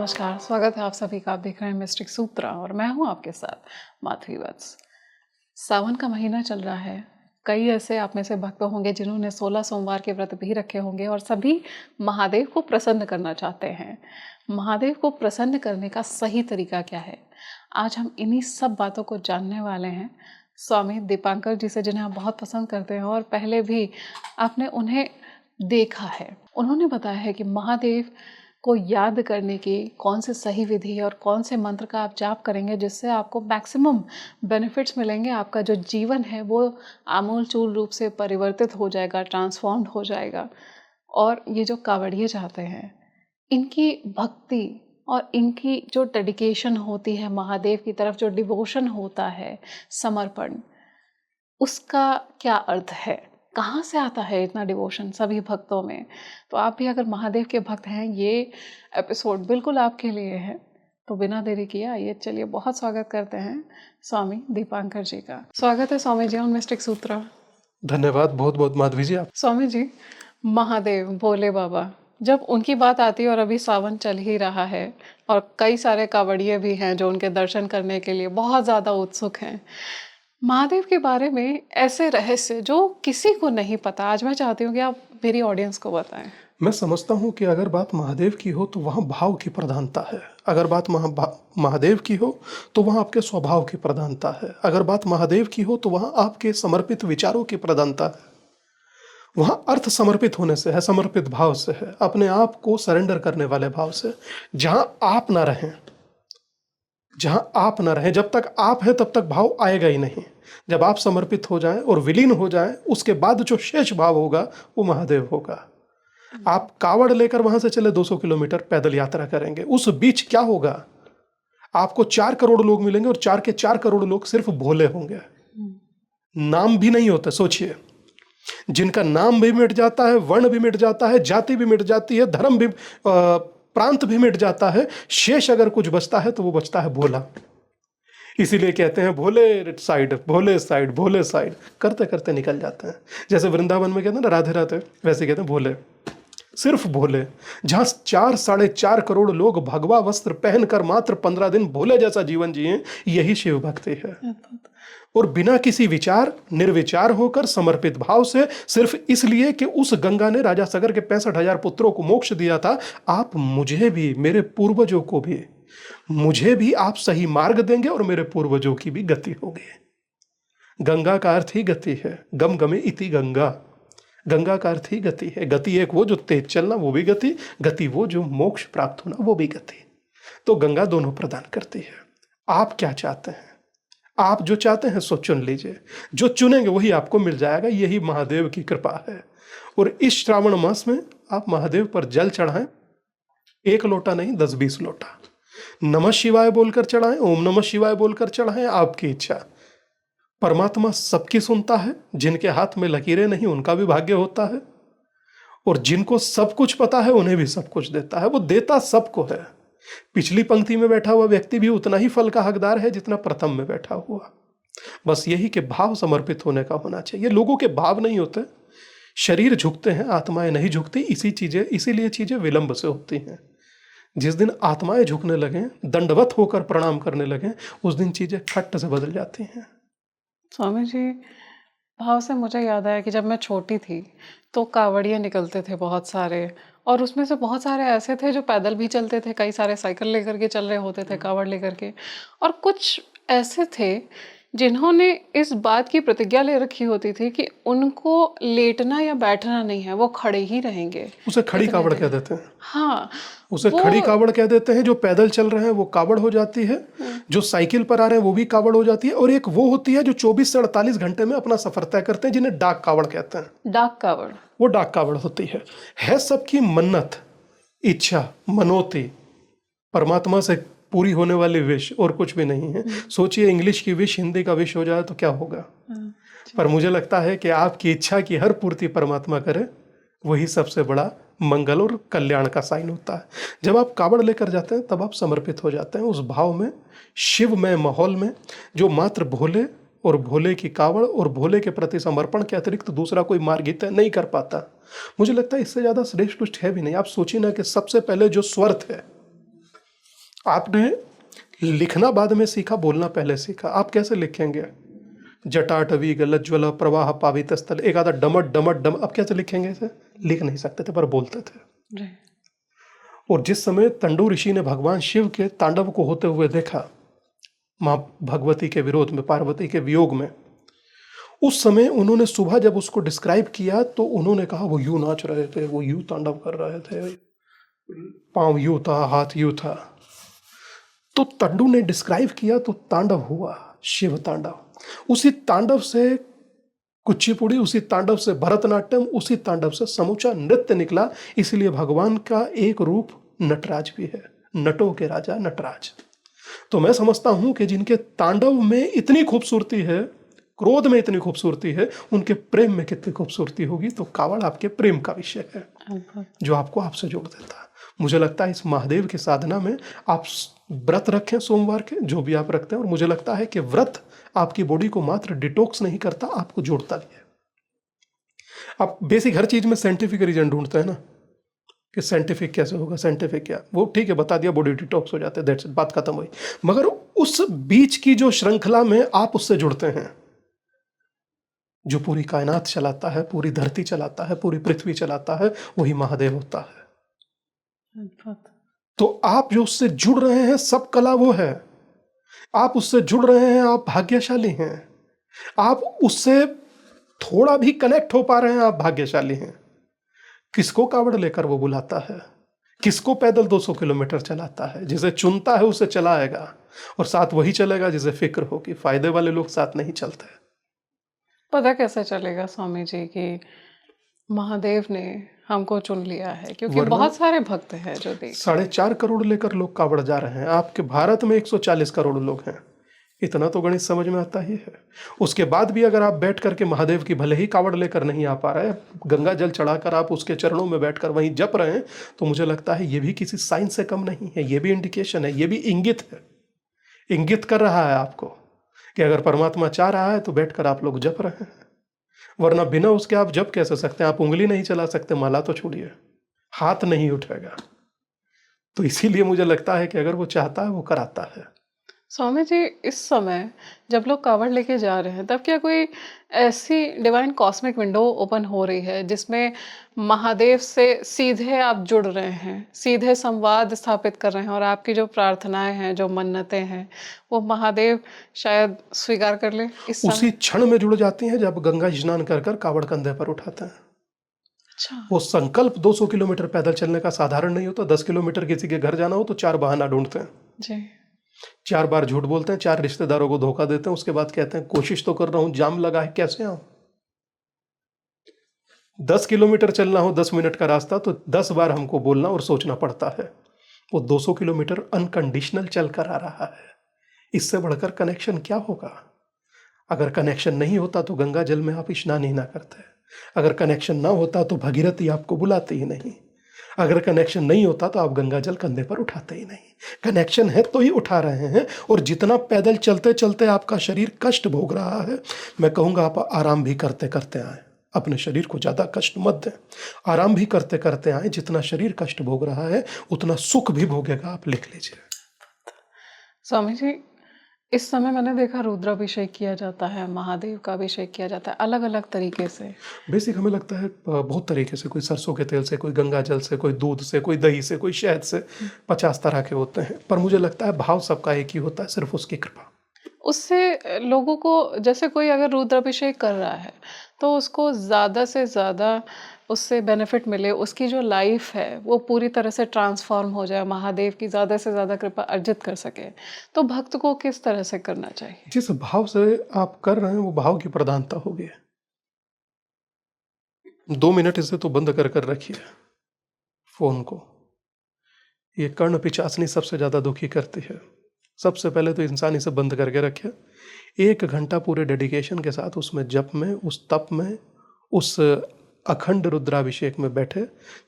नमस्कार, स्वागत है आप सभी का। आप देख रहे हैं मिस्टिक सूत्रा और मैं हूं आपके साथ माधवी वत्स। सावन का महीना चल रहा है। कई ऐसे आप में से भक्त होंगे जिन्होंने 16 सोमवार के व्रत भी रखे होंगे और सभी महादेव को प्रसन्न करना चाहते हैं। महादेव को प्रसन्न करने का सही तरीका क्या है, आज हम इन्हीं सब बातों को जानने वाले हैं स्वामी दीपांकर जी से, जिन्हें आप बहुत पसंद करते हैं और पहले भी आपने उन्हें देखा है। उन्होंने बताया है कि महादेव को याद करने की कौन सी सही विधि है और कौन से मंत्र का आप जाप करेंगे जिससे आपको मैक्सिमम बेनिफिट्स मिलेंगे। आपका जो जीवन है वो आमूलचूल रूप से परिवर्तित हो जाएगा, ट्रांसफॉर्म्ड हो जाएगा। और ये जो कावड़िए चाहते हैं, इनकी भक्ति और इनकी जो डेडिकेशन होती है महादेव की तरफ, जो डिवोशन होता है, समर्पण, उसका क्या अर्थ है, कहाँ से आता है इतना डिवोशन सभी भक्तों में। तो आप भी अगर महादेव के भक्त हैं, ये एपिसोड बिल्कुल आपके लिए है। तो बिना देरी किए आइए चलिए बहुत स्वागत करते हैं स्वामी दीपांकर जी का। स्वागत है स्वामी जी ऑन मिस्टिक सूत्रा। धन्यवाद बहुत बहुत माधवी जी। आप स्वामी जी, महादेव भोले बाबा, जब उनकी बात आती है और अभी सावन चल ही रहा है और कई सारे कावड़िए भी हैं जो उनके दर्शन करने के लिए बहुत ज़्यादा उत्सुक हैं, महादेव के बारे में ऐसे रहस्य जो किसी को नहीं पता, आज मैं चाहती हूँ कि आप मेरी ऑडियंस को बताएं। मैं समझता हूँ कि अगर बात महादेव की हो तो वहाँ भाव की प्रधानता है। अगर बात महादेव की हो तो वहाँ आपके स्वभाव की प्रधानता है। अगर बात महादेव की हो तो वहाँ आपके समर्पित विचारों की प्रधानता है। वहाँ अर्थ समर्पित होने से है, समर्पित भाव से है, अपने आप को सरेंडर करने वाले भाव से। जहाँ आप ना रहें, जब तक आप हैं तब तक भाव आएगा ही नहीं। जब आप समर्पित हो जाएं और विलीन हो जाएं, उसके बाद जो शेष भाव होगा वो महादेव होगा। आप कावड़ लेकर वहां से चले 200 किलोमीटर पैदल यात्रा करेंगे, उस बीच क्या होगा? आपको 4 करोड़ लोग मिलेंगे और 4 के 4 करोड़ लोग सिर्फ भोले होंगे। नाम भी नहीं होता। सोचिए, जिनका नाम भी मिट जाता है, वर्ण भी मिट जाता है, जाति भी मिट जाती है, धर्म भी, प्रांत भी मिट जाता है, शेष अगर कुछ बचता है तो वो बचता है भोला। इसीलिए कहते हैं भोले साइड, भोले साइड, भोले साइड, करते करते निकल जाते हैं। जैसे वृंदावन में कहते हैं ना राधे राधे, वैसे कहते हैं भोले, सिर्फ भोले। जहां 4-4.5 करोड़ लोग भगवा वस्त्र पहनकर मात्र 15 दिन भोले जैसा जीवन जिए, यही शिव भक्ति है। और बिना किसी विचार, निर्विचार होकर समर्पित भाव से, सिर्फ इसलिए कि उस गंगा ने राजा सगर के 65,000 पुत्रों को मोक्ष दिया था। आप मुझे भी, मेरे पूर्वजों को भी, मुझे भी आप सही मार्ग देंगे और मेरे पूर्वजों की भी गति होगी। गंगा का अर्थ ही गति है। गम गमे इति गंगा, गंगा का अर्थ ही गति है। गति एक वो जो तेज चलना, वो भी गति, गति वो जो मोक्ष प्राप्त होना, वो भी गति। तो गंगा दोनों प्रदान करती है। आप क्या चाहते हैं? आप जो चाहते हैं सो चुन लीजिए, जो चुनेंगे वही आपको मिल जाएगा। यही महादेव की कृपा है। और इस श्रावण मास में आप महादेव पर जल चढ़ाएं, 1 लोटा नहीं 10-20 लोटा। नमः शिवाय बोलकर चढ़ाएं, ओम नमः शिवाय बोलकर चढ़ाएं, आपकी इच्छा। परमात्मा सबकी सुनता है। जिनके हाथ में लकीरें नहीं उनका भी भाग्य होता है, और जिनको सब कुछ पता है उन्हें भी सब कुछ देता है। वो देता सबको है। पिछली पंक्ति में बैठा हुआ व्यक्ति भी उतना ही फल का हकदार है जितना प्रथम में बैठा हुआ। बस यही कि भाव समर्पित होने का होना चाहिए। लोगों के भाव नहीं होते, शरीर झुकते हैं, आत्माएं नहीं झुकती। इसीलिए चीजें विलंब से होती हैं। जिस दिन आत्माएं झुकने लगें, दंडवत होकर प्रणाम करने लगें, उस दिन चीजें खट्ट से बदल जाती हैं। स्वामी जी, भाव से मुझे याद आया कि जब मैं छोटी थी तो कावड़िए निकलते थे बहुत सारे, और उसमें से बहुत सारे ऐसे थे जो पैदल भी चलते थे, कई सारे साइकिल लेकर के चल रहे होते थे, कावड़ लेकर के, और कुछ ऐसे थे जिन्होंने इस बात की प्रतिज्ञा ले रखी होती थी कि उनको लेटना या बैठना नहीं है, वो खड़े ही रहेंगे। उसे खड़ी कावड़ कह देते हैं। हाँ, उसे खड़ी कावड़ कह देते हैं। जो पैदल चल रहे हैं वो कावड़ हो जाती है, जो साइकिल पर आ रहे हैं वो भी कावड़ हो जाती है, और एक वो होती है जो 24 से 48 घंटे में अपना सफर तय करते हैं, जिन्हें डाक कावड़ कहते हैं। डाक कावड़, वो डाक कावड़ होती है सबकी मन्नत, इच्छा, मनोती, परमात्मा से पूरी होने वाली विश, और कुछ भी नहीं है। सोचिए, इंग्लिश की विश हिंदी का विश हो जाए तो क्या होगा। पर मुझे लगता है कि आपकी इच्छा की हर पूर्ति परमात्मा करे, वही सबसे बड़ा मंगल और कल्याण का साइन होता है। जब आप कावड़ लेकर जाते हैं तब आप समर्पित हो जाते हैं उस भाव में, शिवमय माहौल में, जो मात्र भोले और भोले की कावड़ और भोले के प्रति समर्पण के अतिरिक्त दूसरा कोई मार्ग ही तय नहीं कर पाता। मुझे लगता है इससे ज्यादा श्रेष्ठ कुछ है भी नहीं। आप सोचिए ना कि सबसे पहले जो स्वर्थ है, आपने लिखना बाद में सीखा, बोलना पहले सीखा। आप कैसे लिखेंगे? जटाटवी गलज्वल प्रवाह पावित स्थल, एक आधा डमट डमट डम, आप कैसे लिखेंगे? इसे लिख नहीं सकते थे पर बोलते थे। जी। और जिस समय तंडु ऋषि ने भगवान शिव के तांडव को होते हुए देखा माँ भगवती के विरोध में, पार्वती के वियोग में, उस समय उन्होंने सुबह जब उसको डिस्क्राइब किया तो उन्होंने कहा वो यूं नाच रहे थे, वो यूं तांडव कर रहे थे, पांव यूं था, हाथ यूं था। तो तंडु ने डिस्क्राइब किया तो तांडव हुआ, शिव तांडव। उसी तांडव से कुचिपुड़ी, उसी तांडव से भरतनाट्यम, उसी तांडव से समूचा नृत्य निकला। इसलिए भगवान का एक रूप नटराज भी है, नटों के राजा नटराज। तो मैं समझता हूं कि जिनके तांडव में इतनी खूबसूरती है, क्रोध में इतनी खूबसूरती है, उनके प्रेम में कितनी खूबसूरती होगी। तो कावड़ आपके प्रेम का विषय है जो आपको आपसे जोड़ देता है। मुझे लगता है इस महादेव की साधना में आप व्रत रखें सोमवार के, जो भी आप रखते हैं, और मुझे लगता है कि व्रत आपकी बॉडी को मात्र डिटॉक्स नहीं करता, आपको जोड़ता भी है। आप बेसिक हर चीज में साइंटिफिक रीजन ढूंढते हैं ना, कि साइंटिफिक कैसे होगा, साइंटिफिक क्या, वो ठीक है बता दिया, बॉडी डिटॉक्स हो जाते हैं, दैट्स इट, बात खत्म हुई। मगर उस बीच की जो श्रृंखला में आप उससे जुड़ते हैं, जो पूरी कायनात चलाता है, पूरी धरती चलाता है, पूरी पृथ्वी चलाता है, वही महादेव होता है। तो आप जो उससे जुड़ रहे हैं, सब कला वो है। आप उससे जुड़ रहे हैं, आप भाग्यशाली हैं। आप उससे थोड़ा भी कनेक्ट हो पा रहे हैं, आप भाग्यशाली हैं। किसको कावड़ लेकर वो बुलाता है, किसको पैदल 200 किलोमीटर चलाता है, जिसे चुनता है उसे चलाएगा, और साथ वही चलेगा जिसे फिक्र हो कि फायदे वाले लोग साथ नहीं चलते। पता कैसे चलेगा स्वामी जी कि महादेव ने हमको चुन लिया है? क्योंकि वरना बहुत सारे भक्त हैं जो देख 4.5 करोड़ लेकर लोग कावड़ जा रहे हैं। आपके भारत में 140 करोड़ लोग हैं, इतना तो गणित समझ में आता ही है। उसके बाद भी अगर आप बैठ करके महादेव की, भले ही कावड़ लेकर नहीं आ पा रहे, गंगा जल चढ़ाकर आप उसके चरणों में बैठकर वहीं जप रहे हैं, तो मुझे लगता है ये भी किसी साइंस से कम नहीं है। ये भी इंडिकेशन है, ये भी इंगित है, इंगित कर रहा है आपको कि अगर परमात्मा चाह रहा है तो बैठकर आप लोग जप रहे हैं। वरना बिना उसके आप जप कैसे सकते हैं? आप उंगली नहीं चला सकते, माला तो छोड़िए, हाथ नहीं उठेगा। तो इसीलिए मुझे लगता है कि अगर वो चाहता है वो कराता है। स्वामी जी, इस समय जब लोग कावड़ लेके जा रहे हैं, तब क्या कोई ऐसी डिवाइन कॉस्मिक विंडो ओपन हो रही है जिसमें महादेव से सीधे आप जुड़ रहे हैं, सीधे संवाद स्थापित कर रहे हैं, और आपकी जो प्रार्थनाएं हैं, जो मन्नतें हैं, वो महादेव शायद स्वीकार कर ले इस समय? उसी क्षण में जुड़ जाती हैं जब गंगा स्नान कर कर कावड़ कंधे पर उठाते हैं। अच्छा। वो संकल्प 200 किलोमीटर पैदल चलने का साधारण नहीं होता। 10 किलोमीटर किसी के घर जाना हो तो 4 बहाना ढूंढते हैं, जी। 4 बार झूठ बोलते हैं, 4 रिश्तेदारों को धोखा देते हैं, उसके बाद कहते हैं कोशिश तो कर रहा हूं, जाम लगा है, कैसे आऊं। 10 किलोमीटर चलना हो, 10 मिनट का रास्ता, तो 10 बार हमको बोलना और सोचना पड़ता है। वो 200 किलोमीटर अनकंडीशनल चल कर आ रहा है। इससे बढ़कर कनेक्शन क्या होगा? अगर कनेक्शन नहीं होता तो गंगा जल में आप स्नान ही ना करते। अगर कनेक्शन ना होता तो भगीरथी आपको बुलाते ही नहीं। अगर कनेक्शन नहीं होता तो आप गंगा जल कंधे पर उठाते ही नहीं। कनेक्शन है तो ही उठा रहे हैं। और जितना पैदल चलते चलते आपका शरीर कष्ट भोग रहा है, मैं कहूँगा आप आराम भी करते करते आए। अपने शरीर को ज़्यादा कष्ट मत दें, आराम भी करते करते आए। जितना शरीर कष्ट भोग रहा है उतना सुख भी भोगेगा, आप लिख लीजिए। स्वामी जी, इस समय मैंने देखा रुद्राभिषेक किया जाता है, महादेव का अभिषेक किया जाता है, अलग अलग तरीके से। बेसिक हमें लगता है बहुत तरीके से, कोई सरसों के तेल से, कोई गंगा जल से, कोई दूध से, कोई दही से, कोई शहद से, 50 तरह के होते हैं। पर मुझे लगता है भाव सबका एक ही होता है, सिर्फ उसकी कृपा। उससे लोगों को, जैसे कोई अगर रुद्राभिषेक कर रहा है तो उसको ज़्यादा से ज़्यादा उससे बेनिफिट मिले, उसकी जो लाइफ है वो पूरी तरह से ट्रांसफॉर्म हो जाए, महादेव की ज़्यादा से ज़्यादा कृपा अर्जित कर सके, तो भक्त को किस तरह से करना चाहिए? जिस भाव से आप कर रहे हैं वो भाव की प्रधानता होगी। 2 मिनट इसे तो बंद कर कर रखिए फोन को। ये कर्ण पिचासनी सबसे ज़्यादा दुखी करती है। सबसे पहले तो इंसान इसे बंद करके रखे, 1 घंटा पूरे डेडिकेशन के साथ उसमें जप में, उस तप में, उस अखंड रुद्राभिषेक में बैठे,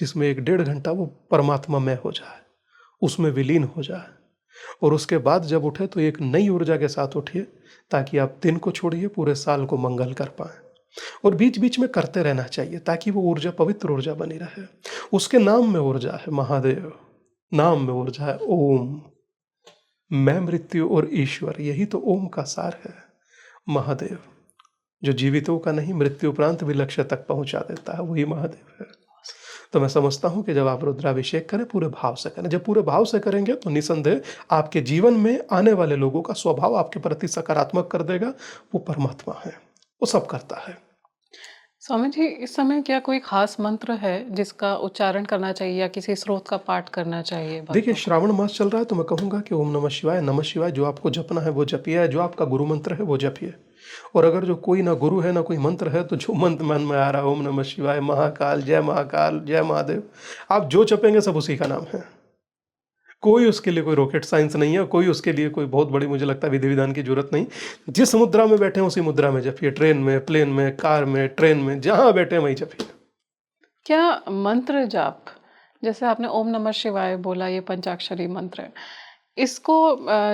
जिसमें 1-1.5 घंटा वो परमात्मा में हो जाए, उसमें विलीन हो जाए। और उसके बाद जब उठे तो एक नई ऊर्जा के साथ उठिए, ताकि आप दिन को छोड़िए, पूरे साल को मंगल कर पाएं। और बीच बीच में करते रहना चाहिए ताकि वो ऊर्जा पवित्र ऊर्जा बनी रहे। उसके नाम में ऊर्जा है, महादेव नाम में ऊर्जा है, ओम। मैं मृत्यु और ईश्वर, यही तो ओम का सार है। महादेव जो जीवितों का नहीं, मृत्यु उपरांत भी लक्ष्य तक पहुंचा देता है, वही महादेव है। तो मैं समझता हूं कि जब आप रुद्राभिषेक करें, पूरे भाव से करें। जब पूरे भाव से करेंगे तो निसंदेह आपके जीवन में आने वाले लोगों का स्वभाव आपके प्रति सकारात्मक कर देगा। वो परमात्मा है, वो सब करता है। स्वामी जी, इस समय क्या कोई खास मंत्र है जिसका उच्चारण करना चाहिए या किसी स्रोत का पाठ करना चाहिए देखिए, भक्तों को? श्रावण मास चल रहा है तो मैं कहूँगा कि ओम नमः शिवाय जो आपको जपना है वो जपिए, जो आपका गुरु मंत्र है वो जपिए। और अगर जो कोई ना गुरु है ना कोई मंत्र है, तो जो मंत्र मन में आ रहा है, ओम नमः शिवाय, महाकाल, जय महादेव, आप जो जपेंगे सब उसी का नाम है। कोई उसके लिए कोई रॉकेट साइंस नहीं है, कोई उसके लिए कोई बहुत बड़ी, मुझे लगता है, विधि विधान की जरूरत नहीं। जिस मुद्रा में बैठे हैं उसी मुद्रा में जपिए। ट्रेन में, प्लेन में, कार में, ट्रेन में, जहां बैठे हैं वहीं जपिए। क्या मंत्र जाप, जैसे आपने ओम नमः शिवाय बोला, ये पंचाक्षरी मंत्र है, इसको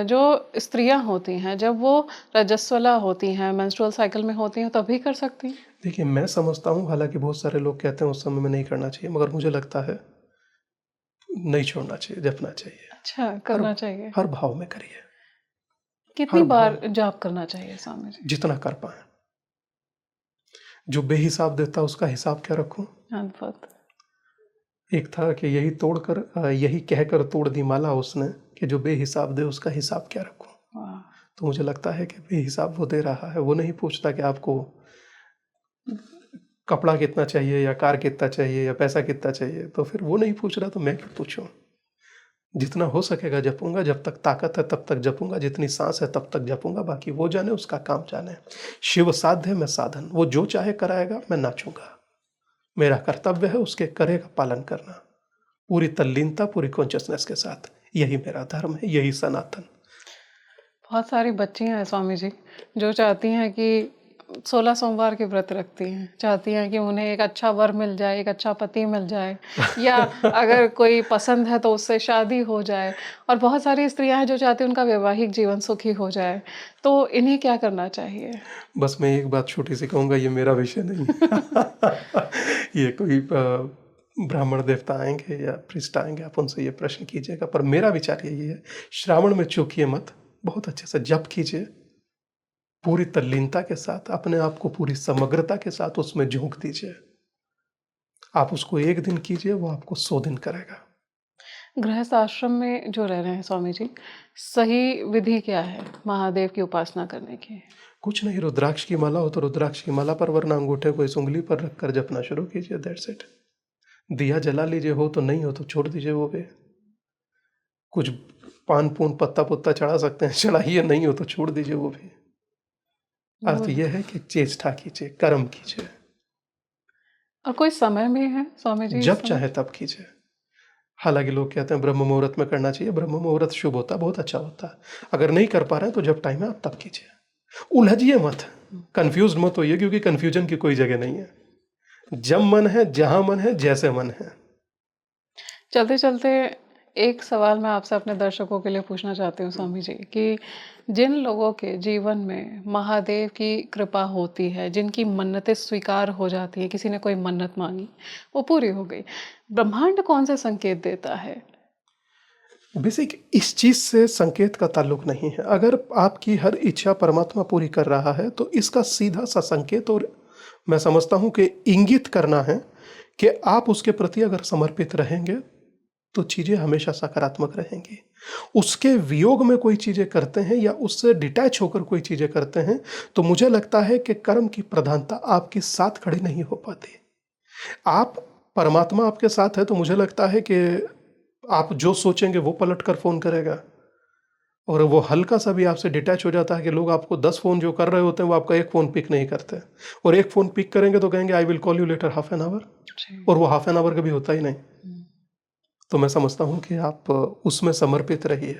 जो स्त्रियां होती हैं जब वो रजस्वला होती हैं, मेंस्ट्रुअल साइकिल में होती हैं, तभी कर सकती हैं? देखिए, मैं समझता हूँ, हालांकि बहुत सारे लोग कहते हैं उस समय में नहीं करना चाहिए, मगर मुझे लगता है नहीं छोड़ना चाहिए, जपना चाहिए। अच्छा, करना चाहिए। हर भाव में करिए, कितनी हर बार भाव, जाप करना चाहिए स्वामी जी? जितना कर पाए। जो बेहिसाब देता उसका हिसाब क्या रखूं। अद्भुत। एक था कि यही कहकर तोड़ दी माला उसने, कि जो बेहिसाब दे उसका हिसाब क्या रखूं। वाह। तो मुझे लगता है कि बेहिसाब वो दे रहा है। वो नहीं पूछता कि आपको कपड़ा कितना चाहिए या कार कितना चाहिए या पैसा कितना चाहिए, तो फिर वो नहीं पूछ रहा तो मैं क्यों पूछूं। जितना हो सकेगा जपूंगा, जब तक ताकत है तब तक जपूंगा, जितनी सांस है तब तक जपूंगा, बाकी वो जाने, उसका काम जाने। शिव साध्य है, मैं साधन। वो जो चाहे कराएगा, मैं नाचूंगा। मेरा कर्तव्य है उसके करे का पालन करना, पूरी तल्लीनता, पूरी कॉन्शियसनेस के साथ। यही मेरा धर्म है, यही सनातन। बहुत सारी बच्चियां हैं स्वामी जी जो चाहती हैं कि 16 सोमवार के व्रत रखती हैं, चाहती हैं कि उन्हें एक अच्छा वर मिल जाए, एक अच्छा पति मिल जाए, या अगर कोई पसंद है तो उससे शादी हो जाए। और बहुत सारी स्त्रियां हैं जो चाहती हैं उनका वैवाहिक जीवन सुखी हो जाए। तो इन्हें क्या करना चाहिए? बस मैं एक बात छोटी सी कहूँगा, ये मेरा विषय नहीं ये कोई ब्राह्मण देवता आएंगे या पृष्ठ आएंगे, आप उनसे ये प्रश्न कीजिएगा। पर मेरा विचार यही है, श्रावण में चूकिए मत, बहुत अच्छे से जप कीजिए, पूरी तल्लीनता के साथ, अपने आप को पूरी समग्रता के साथ उसमें झोंक दीजिए। आप उसको एक दिन कीजिए, वो आपको 100 दिन करेगा। गृहस्थ आश्रम में जो रह रहे हैं स्वामी जी, सही विधि क्या है महादेव की उपासना करने की? कुछ नहीं, रुद्राक्ष की माला हो तो रुद्राक्ष की माला पर, वरना अंगूठे को इस उंगली पर रखकर जपना शुरू कीजिए, दैट्स इट। दिया जला लीजिए, हो तो, नहीं हो तो छोड़ दीजिए वो भी। कुछ पान पून पत्ता पुत्ता चढ़ा सकते हैं, चढ़ाइए, नहीं हो तो छोड़ दीजिए वो भी। अर्थ यह है कि चेष्टा कीजिए, कर्म कीजिए, और कोई समय भी है स्वामी जी इस जब समय? चाहे तब कीजिए। हालांकि लोग कहते हैं ब्रह्म मुहूर्त में करना चाहिए, ब्रह्म मुहूर्त शुभ होता है, बहुत अच्छा होता है। अगर नहीं कर पा रहे हैं तो जब टाइम है आप तब कीजिए। उलझिए मत, कंफ्यूज मत होइए, क्योंकि कंफ्यूजन की कोई जगह नहीं है। जब मन है, जहां मन है, जैसे मन है। चलते चलते एक सवाल मैं आपसे अपने दर्शकों के लिए पूछना चाहती हूँ स्वामी जी, कि जिन लोगों के जीवन में महादेव की कृपा होती है, जिनकी मन्नतें स्वीकार हो जाती हैं, किसी ने कोई मन्नत मांगी वो पूरी हो गई, ब्रह्मांड कौन से संकेत देता है? बेसिक इस चीज से संकेत का ताल्लुक नहीं है। अगर आपकी हर इच्छा परमात्मा पूरी कर रहा है तो इसका सीधा सा संकेत, और मैं समझता हूं कि इंगित करना है कि आप उसके प्रति अगर समर्पित रहेंगे तो चीजें हमेशा सकारात्मक रहेंगी। उसके वियोग में कोई चीजें करते हैं या उससे डिटैच होकर कोई चीजें करते हैं, तो मुझे लगता है कि कर्म की प्रधानता आपके साथ खड़ी नहीं हो पाती। आप, परमात्मा आपके साथ है तो मुझे लगता है कि आप जो सोचेंगे वो पलट कर फोन करेगा। और वो हल्का सा भी आपसे डिटैच हो जाता है कि लोग आपको 10 फोन जो कर रहे होते हैं वो आपका एक फोन पिक नहीं करते, और एक फोन पिक करेंगे तो कहेंगे I will call you later half an hour, और वो हाफ एन आवर कभी होता ही नहीं। तो मैं समझता हूं कि आप उसमें समर्पित रहिए,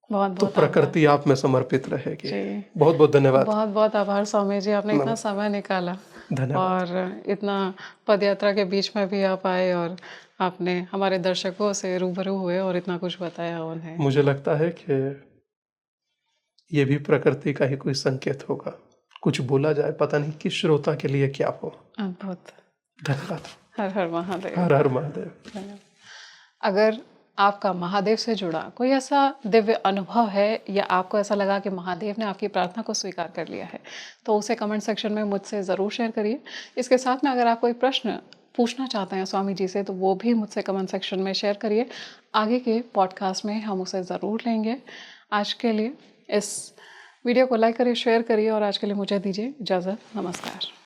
बहुत तो बहुत आभार प्रकृति आप में समर्पित रहेगी। जी। बहुत बहुत धन्यवाद। बहुत बहुत आभार स्वामी जी, आपने इतना समय निकाला धन्यवाद। और इतना पदयात्रा के बीच में भी आप आए और आपने हमारे दर्शकों से रूबरू हुए और इतना कुछ बताया उन्हें। मुझे लगता है कि ये भी प्रकृति का ही कोई संकेत होगा, कुछ बोला जाए, पता नहीं किस श्रोता के लिए क्या हो। अद्भुत। धन्यवाद। हर हर महादेव। हर हर महादेव। धन्यवाद। अगर आपका महादेव से जुड़ा कोई ऐसा दिव्य अनुभव है या आपको ऐसा लगा कि महादेव ने आपकी प्रार्थना को स्वीकार कर लिया है, तो उसे कमेंट सेक्शन में मुझसे ज़रूर शेयर करिए। इसके साथ में अगर आप कोई प्रश्न पूछना चाहते हैं स्वामी जी से, तो वो भी मुझसे कमेंट सेक्शन में शेयर करिए। आगे के पॉडकास्ट में हम उसे ज़रूर लेंगे। आज के लिए इस वीडियो को लाइक करिए, शेयर करिए और आज के लिए मुझे दीजिए इजाज़त। नमस्कार।